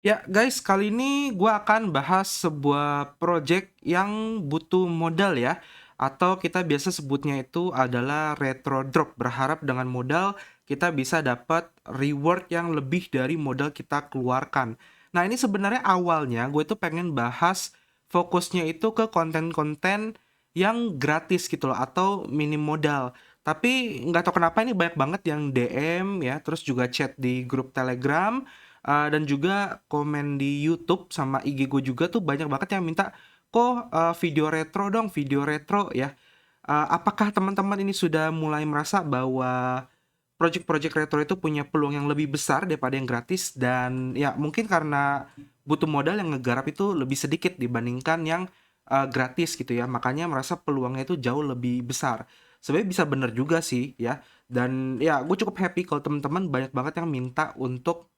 Ya, guys, kali ini gue akan bahas sebuah project yang butuh modal ya, atau kita biasa sebutnya itu adalah retro drop. Berharap dengan modal kita bisa dapat reward yang lebih dari modal kita keluarkan. Nah, ini sebenarnya awalnya gue tuh pengen bahas fokusnya itu ke konten-konten yang gratis gitu loh, atau minim modal. Tapi nggak tahu kenapa ini banyak banget yang DM ya, terus juga chat di grup Telegram, dan juga komen di YouTube sama IG gue juga tuh banyak banget yang minta, "Kok, video retro dong, video retro," ya. Apakah teman-teman ini sudah mulai merasa bahwa project-project retro itu punya peluang yang lebih besar daripada yang gratis? Dan ya mungkin karena butuh modal yang ngegarap itu lebih sedikit dibandingkan yang, gratis gitu ya, makanya merasa peluangnya itu jauh lebih besar. Sebenarnya bisa bener juga sih ya, dan ya gue cukup happy kalau teman-teman banyak banget yang minta untuk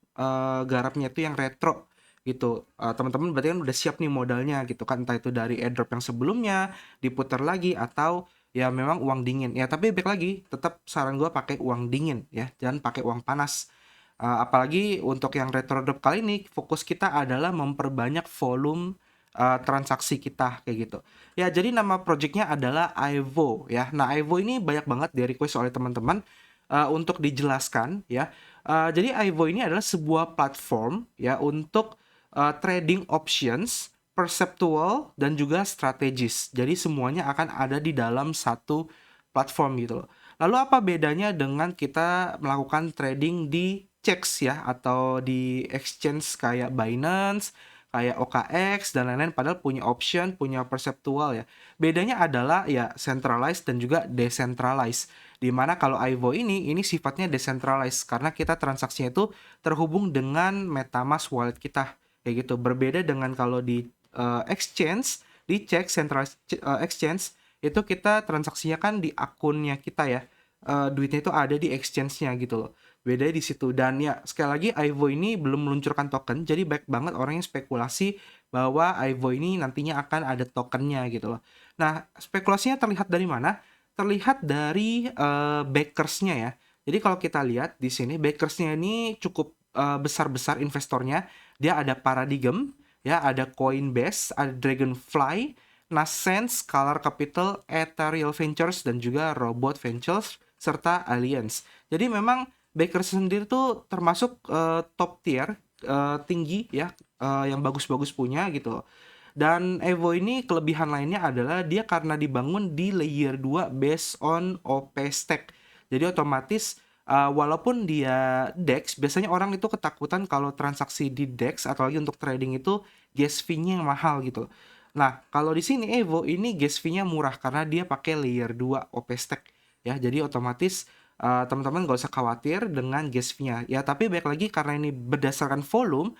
garapnya itu yang retro gitu. Teman-teman berarti kan udah siap nih modalnya gitu kan, entah itu dari airdrop yang sebelumnya diputar lagi atau ya memang uang dingin. Ya tapi baik lagi, tetap saran gue pakai uang dingin ya, jangan pakai uang panas. Apalagi untuk yang retro drop kali ini fokus kita adalah memperbanyak volume transaksi kita kayak gitu. Ya jadi nama projectnya adalah Ivo ya. Nah Ivo ini banyak banget di request oleh teman-teman. Untuk dijelaskan ya. Jadi Ivo ini adalah sebuah platform ya untuk trading options, perceptual dan juga strategis. Jadi semuanya akan ada di dalam satu platform gitu loh. Lalu apa bedanya dengan kita melakukan trading di CEX ya, atau di exchange kayak Binance, kayak OKX dan lain-lain, padahal punya option, punya perceptual ya. Bedanya adalah ya centralized dan juga decentralized. Dimana kalau Ivo ini sifatnya decentralized karena kita transaksinya itu terhubung dengan MetaMask wallet kita kayak gitu. Berbeda dengan kalau di exchange, di check centralized exchange itu kita transaksinya kan di akunnya kita ya. Duitnya itu ada di exchange-nya gitu loh. Bedanya di situ. Dan ya sekali lagi Ivo ini belum meluncurkan token, jadi banyak banget orang yang spekulasi bahwa Ivo ini nantinya akan ada tokennya gitu loh. Nah, spekulasinya terlihat dari mana? Terlihat dari backersnya ya. Jadi kalau kita lihat di sini backersnya ini cukup besar-besar investornya. Dia ada Paradigm, ya ada Coinbase, ada Dragonfly, Nascent, Scalar Capital, Ethereal Ventures dan juga Robot Ventures serta Alliance. Jadi memang Bakers sendiri tuh termasuk top tier, tinggi ya, yang bagus-bagus punya gitu. Dan Evo ini kelebihan lainnya adalah dia karena dibangun di layer 2 based on OP stack. Jadi otomatis walaupun dia DEX, biasanya orang itu ketakutan kalau transaksi di DEX atau lagi untuk trading itu gas fee-nya yang mahal gitu. Nah, kalau di sini Evo ini gas fee-nya murah karena dia pakai layer 2 OP stack ya. Jadi otomatis teman-teman nggak usah khawatir dengan gas fee-nya. Ya, tapi baik lagi karena ini berdasarkan volume,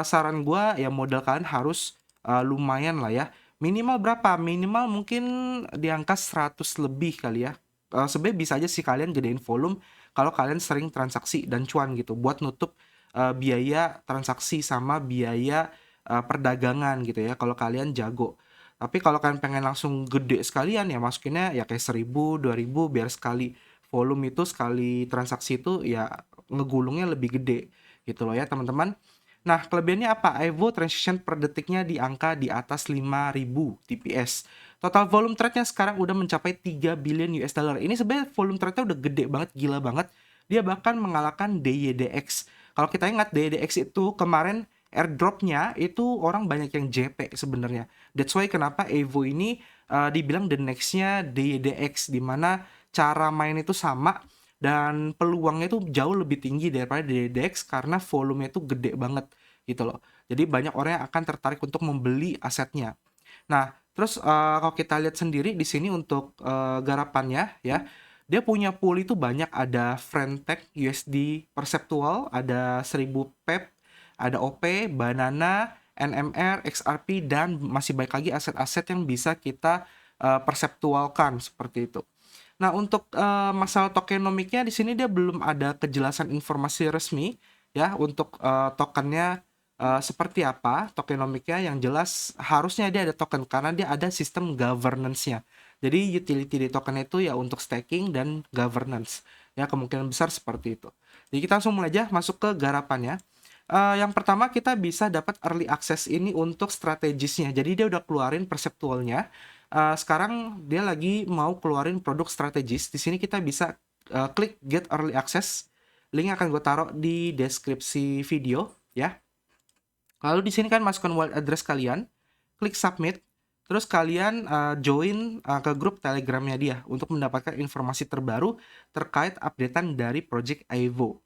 saran gua ya modal kalian harus lumayan lah ya. Minimal berapa? Minimal mungkin di angka 100 lebih kali ya. Sebenarnya bisa aja sih kalian gedein volume kalau kalian sering transaksi dan cuan gitu buat nutup biaya transaksi sama biaya perdagangan gitu ya kalau kalian jago. Tapi kalau kalian pengen langsung gede sekalian ya masukinnya ya kayak 1000, 2000 biar sekali volume itu sekali transaksi itu ya ngegulungnya lebih gede gitu loh ya teman-teman. Nah, kelebihannya apa? Evo transaction per detiknya di angka di atas 5.000 TPS. Total volume trade-nya sekarang udah mencapai 3 billion US dollar. Ini sebenarnya volume trade-nya udah gede banget, gila banget. Dia bahkan mengalahkan DYDX. Kalau kita ingat DYDX itu kemarin airdrop-nya itu orang banyak yang JP sebenarnya. That's why kenapa Evo ini dibilang the next-nya DYDX, di mana cara main itu sama dan peluangnya itu jauh lebih tinggi daripada DDX karena volumenya itu gede banget gitu loh. Jadi banyak orang yang akan tertarik untuk membeli asetnya. Nah, terus kalau kita lihat sendiri di sini untuk garapannya ya, dia punya pool itu banyak, ada Frentech, USD Perceptual, ada 1000 PEP, ada OP, Banana, NMR, XRP dan masih banyak lagi aset-aset yang bisa kita perseptualkan seperti itu. Nah, untuk masalah tokenomiknya di sini dia belum ada kejelasan informasi resmi ya untuk tokennya seperti apa tokenomiknya. Yang jelas harusnya dia ada token karena dia ada sistem governance-nya. Jadi utility di token itu ya untuk staking dan governance. Ya, kemungkinan besar seperti itu. Jadi kita langsung mulai aja masuk ke garapannya. Yang pertama kita bisa dapat early access ini untuk strategisnya. Jadi dia udah keluarin perceptualnya. Sekarang dia lagi mau keluarin produk strategis. Di sini kita bisa klik get early access. Link akan gue taruh di deskripsi video ya. Lalu di sini kan masukkan wallet address kalian, klik submit, terus kalian join ke grup Telegramnya dia untuk mendapatkan informasi terbaru terkait updatean dari Project Evo.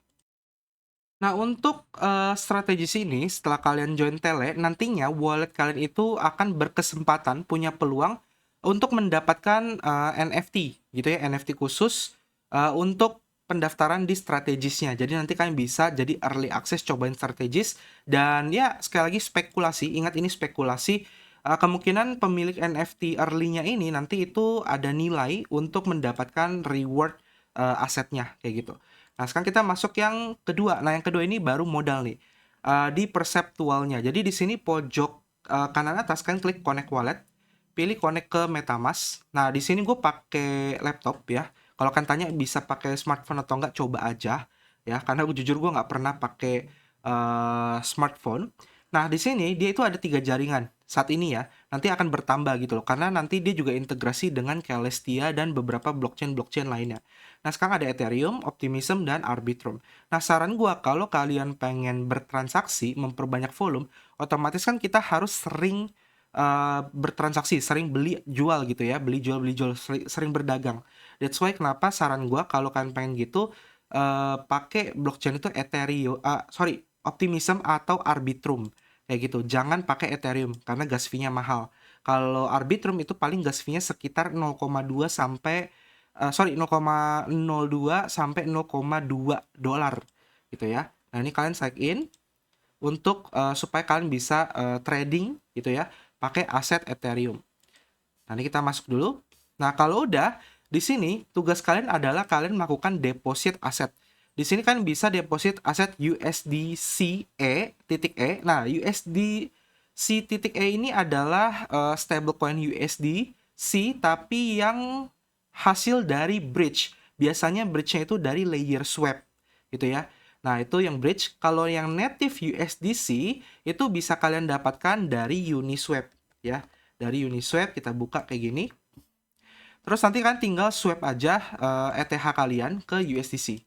Nah, untuk strategi sini, setelah kalian join Tele, nantinya wallet kalian itu akan berkesempatan punya peluang untuk mendapatkan NFT gitu ya, NFT khusus untuk pendaftaran di strategisnya. Jadi nanti kalian bisa jadi early access cobain strategis dan ya sekali lagi spekulasi, ingat ini spekulasi. Kemungkinan pemilik NFT early-nya ini nanti itu ada nilai untuk mendapatkan reward asetnya kayak gitu. Nah, sekarang kita masuk yang kedua. Nah, yang kedua ini baru modal nih. Di perceptualnya. Jadi di sini pojok kanan atas kan klik connect wallet, pilih connect ke MetaMask. Nah, di sini gue pakai laptop ya. Kalau kan tanya bisa pakai smartphone atau enggak, coba aja ya. Karena gue jujur gue nggak pernah pakai smartphone. Nah, di sini dia itu ada 3 jaringan saat ini ya. Nanti akan bertambah gitu loh. Karena nanti dia juga integrasi dengan Celestia dan beberapa blockchain-blockchain lainnya. Nah, sekarang ada Ethereum, Optimism, dan Arbitrum. Nah, saran gua kalau kalian pengen bertransaksi, memperbanyak volume, otomatis kan kita harus sering bertransaksi, sering beli jual gitu ya, beli jual, sering berdagang. That's why kenapa saran gua kalau kalian pengen gitu, pakai blockchain itu Ethereum, Optimism atau Arbitrum kayak gitu. Jangan pakai Ethereum karena gas fee-nya mahal. Kalau Arbitrum itu paling gas fee-nya sekitar 0,2 sampai 0,02 sampai 0,2 dolar gitu ya. Nah, ini kalian sign in untuk supaya kalian bisa trading gitu ya, pakai aset Ethereum. Nah, ini kita masuk dulu. Nah, kalau udah di sini tugas kalian adalah kalian melakukan deposit aset. Di sini kan bisa deposit aset USDC-E. Nah, USDC-E ini adalah stablecoin USDC tapi yang hasil dari bridge. Biasanya bridge-nya itu dari layer swap gitu ya. Nah, itu yang bridge. Kalau yang native USDC itu bisa kalian dapatkan dari Uniswap ya. Dari Uniswap kita buka kayak gini. Terus nanti kan tinggal swap aja ETH kalian ke USDC.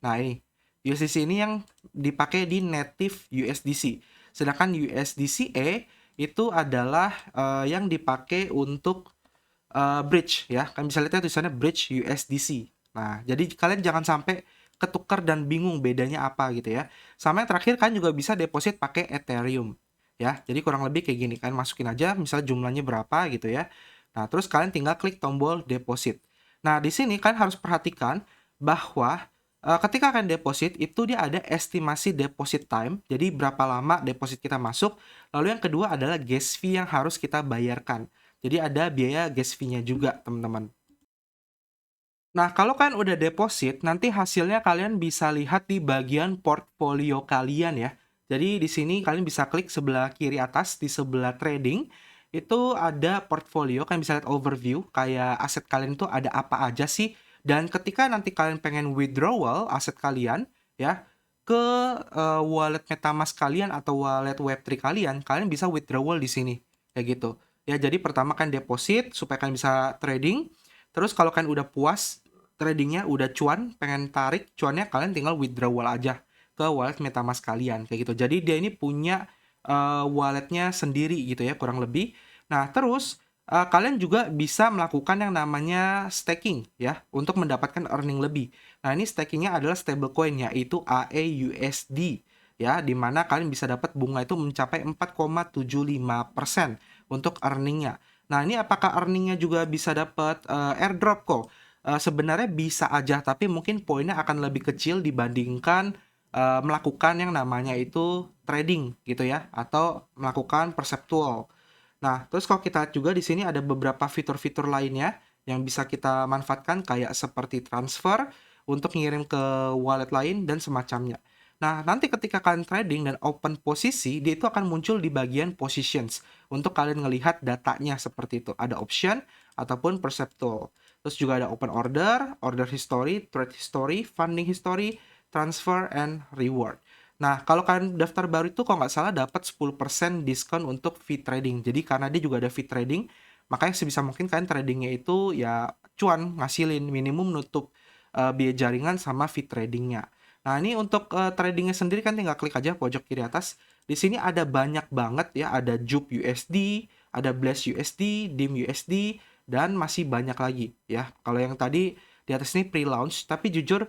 Nah, ini USDC ini yang dipakai di native USDC. Sedangkan USDC-E itu adalah yang dipakai untuk bridge ya. Kan bisa lihat tulisannya bridge USDC. Nah, jadi kalian jangan sampai ketukar dan bingung bedanya apa gitu ya. Sama yang terakhir kalian juga bisa deposit pakai Ethereum ya. Jadi kurang lebih kayak gini, kalian masukin aja misalnya jumlahnya berapa gitu ya. Nah, terus kalian tinggal klik tombol deposit. Nah, di sini kalian harus perhatikan bahwa ketika kalian deposit itu dia ada estimasi deposit time. Jadi berapa lama deposit kita masuk. Lalu yang kedua adalah gas fee yang harus kita bayarkan. Jadi ada biaya gas fee-nya juga, teman-teman. Nah, kalau kalian udah deposit, nanti hasilnya kalian bisa lihat di bagian portfolio kalian ya. Jadi di sini kalian bisa klik sebelah kiri atas di sebelah trading. Itu ada portfolio, kalian bisa lihat overview kayak aset kalian itu ada apa aja sih. Dan ketika nanti kalian pengen withdrawal aset kalian ya ke wallet MetaMask kalian atau wallet Web3 kalian, kalian bisa withdrawal di sini kayak gitu. Ya, jadi pertama kan deposit supaya kalian bisa trading. Terus kalau kalian udah puas tradingnya udah cuan, pengen tarik cuannya, kalian tinggal withdrawal aja ke wallet MetaMask kalian kayak gitu. Jadi dia ini punya walletnya sendiri gitu ya kurang lebih. Nah, terus kalian juga bisa melakukan yang namanya staking ya untuk mendapatkan earning lebih. Nah, ini stakingnya adalah stablecoin yaitu AEUSD ya, dimana kalian bisa dapat bunga itu mencapai 4,75% untuk earningnya. Nah, ini apakah earningnya juga bisa dapat airdrop kok? Sebenarnya bisa aja, tapi mungkin poinnya akan lebih kecil dibandingkan melakukan yang namanya itu trading gitu ya, atau melakukan perceptual. Nah, terus kalau kita lihat juga di sini ada beberapa fitur-fitur lainnya yang bisa kita manfaatkan kayak seperti transfer untuk ngirim ke wallet lain dan semacamnya. Nah, nanti ketika kalian trading dan open posisi, dia itu akan muncul di bagian positions untuk kalian ngelihat datanya seperti itu. Ada option ataupun perceptual. Terus juga ada open order, order history, trade history, funding history, transfer, and reward. Nah, kalau kalian daftar baru itu kalau nggak salah dapat 10% diskon untuk fee trading. Jadi karena dia juga ada fee trading, makanya sebisa mungkin kalian tradingnya itu ya cuan, ngasilin minimum nutup biaya jaringan sama fee tradingnya. Nah, ini untuk tradingnya sendiri kan tinggal klik aja pojok kiri atas. Di sini ada banyak banget ya, ada Jup USD, ada Blast USD, Dim USD, dan masih banyak lagi ya. Kalau yang tadi di atas ini pre-launch, tapi jujur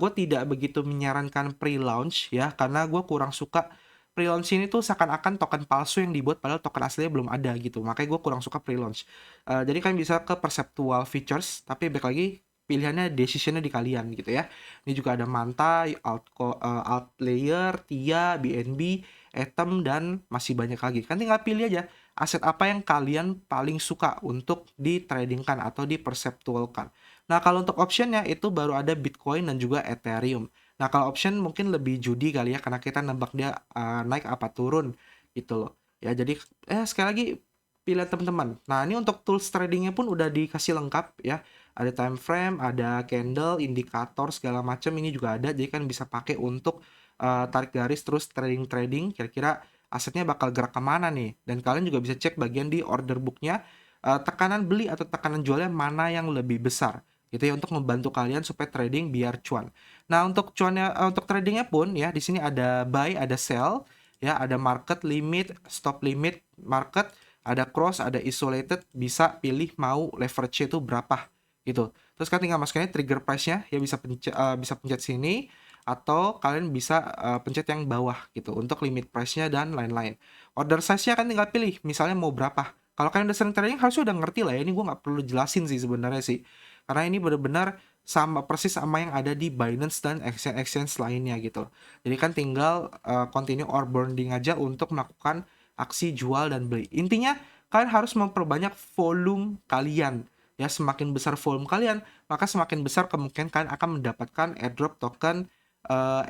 gue tidak begitu menyarankan pre-launch ya, karena gue kurang suka pre-launch ini tuh seakan-akan token palsu yang dibuat padahal token aslinya belum ada gitu. Makanya gue kurang suka pre-launch. Jadi kalian bisa ke perceptual features, tapi baik lagi pilihannya decisionnya di kalian gitu ya. Ini juga ada Manta, Alt Layer, TIA, BNB, Atom, dan masih banyak lagi. Kan tinggal pilih aja aset apa yang kalian paling suka untuk di-tradingkan atau di-perceptualkan. Nah, kalau untuk optionnya itu baru ada Bitcoin dan juga Ethereum. Nah, kalau option mungkin lebih judi kali ya, karena kita nebak dia naik apa turun gitu loh. Ya, jadi sekali lagi pilihan teman-teman. Nah, ini untuk tools tradingnya pun udah dikasih lengkap ya. Ada time frame, ada candle, indikator segala macam ini juga ada. Jadi kan bisa pakai untuk tarik garis terus trading-trading. Kira-kira asetnya bakal gerak kemana nih? Dan kalian juga bisa cek bagian di order booknya tekanan beli atau tekanan jualnya mana yang lebih besar gitu ya untuk membantu kalian supaya trading biar cuan. Nah, untuk cuannya untuk tradingnya pun ya di sini ada buy, ada sell, ya ada market limit, stop limit, market, ada cross, ada isolated, bisa pilih mau leverage itu berapa gitu. Terus kan tinggal masukinnya trigger price-nya ya bisa pencet sini atau kalian bisa pencet yang bawah gitu untuk limit price-nya dan lain-lain. Order size-nya kan tinggal pilih misalnya mau berapa. Kalau kalian udah sering trading harusnya udah ngerti lah ya, ini gue nggak perlu jelasin sih sebenarnya sih. Karena ini benar-benar sama persis sama yang ada di Binance dan exchange-exchange lainnya gitu. Jadi kan tinggal continue onboarding aja untuk melakukan aksi jual dan beli. Intinya kalian harus memperbanyak volume kalian. Ya, semakin besar volume kalian, maka semakin besar kemungkinan kalian akan mendapatkan airdrop token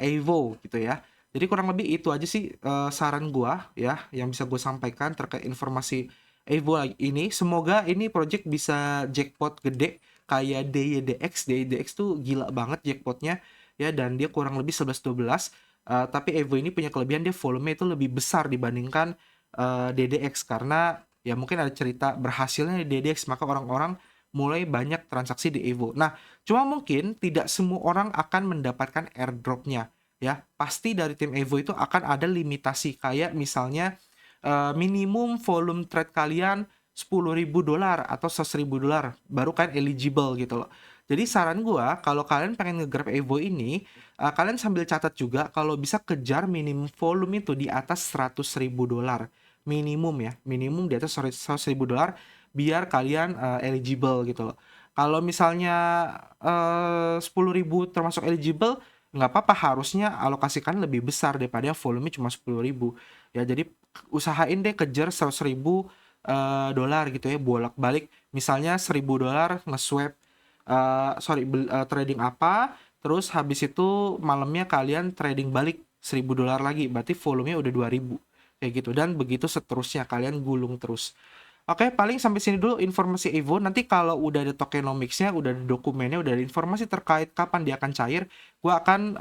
EVO gitu ya. Jadi kurang lebih itu aja sih saran gua ya yang bisa gue sampaikan terkait informasi EVO ini. Semoga ini project bisa jackpot gede kayak DYDX. DYDX tuh gila banget jackpotnya ya, dan dia kurang lebih 11-12. Tapi Evo ini punya kelebihan dia volume itu lebih besar dibandingkan DDX, karena ya mungkin ada cerita berhasilnya di DDX maka orang-orang mulai banyak transaksi di Evo. Nah, cuma mungkin tidak semua orang akan mendapatkan airdropnya ya. Pasti dari tim Evo itu akan ada limitasi kayak misalnya minimum volume trade kalian $10.000 atau $100.000 baru kalian eligible gitu loh. Jadi saran gua kalau kalian pengen nge-grab Evo ini, kalian sambil catat juga kalau bisa kejar minimum volume itu di atas $100.000. Minimum ya, minimum di atas $100.000 biar kalian eligible gitu loh. Kalau misalnya 10.000 termasuk eligible, nggak apa-apa, harusnya alokasikan lebih besar daripada volume cuma 10.000 ya. Jadi usahain deh kejar 100.000 dolar gitu ya, bolak-balik misalnya $1.000 nge-swap trading apa, terus habis itu malamnya kalian trading balik $1.000 lagi, berarti volumenya udah 2.000 kayak gitu, dan begitu seterusnya kalian gulung terus. Oke, paling sampai sini dulu informasi Evo. Nanti kalau udah ada tokenomics-nya, udah ada dokumennya, udah ada informasi terkait kapan dia akan cair, gue akan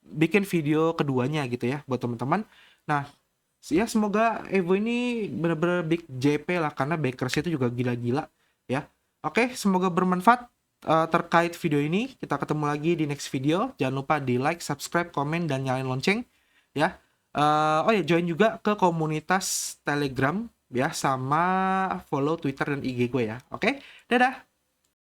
bikin video keduanya gitu ya buat teman-teman. Nah, ya semoga Evo ini benar-benar big JP lah, karena backers itu juga gila-gila ya. Oke, semoga bermanfaat terkait video ini. Kita ketemu lagi di next video. Jangan lupa di like, subscribe, komen, dan nyalain lonceng ya. Oh ya, join juga ke komunitas Telegram ya, sama follow Twitter dan IG gue ya. Oke, dadah.